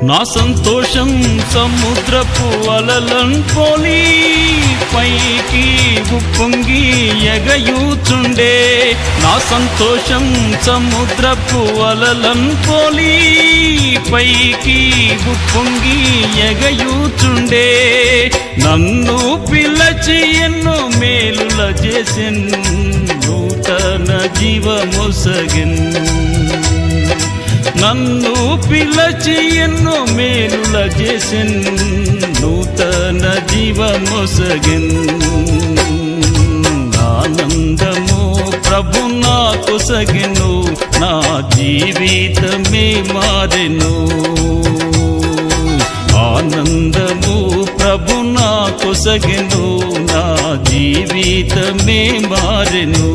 నా సంతోషం సముద్రపు అలలను పోలి పైకి ఉప్పొంగి ఎగయూచుండే. నా సంతోషం సముద్రపు అలలను పోలి పైకి ఉప్పొంగి ఎగయూచుండే. నన్ను పిలచి ఎన్నో మేలుల చేసెన్, నూతన జీవమొసగెన్. నన్ను పిలచి ఎన్నో మేలుల చేసెన్, నూతన జీవమొసగెన్. ఆనందము ప్రభు నాకు సగెను, నా జీవితమే మారెను. ఆనందము ప్రభు నాకు సగెను, నా జీవితమే మారెను.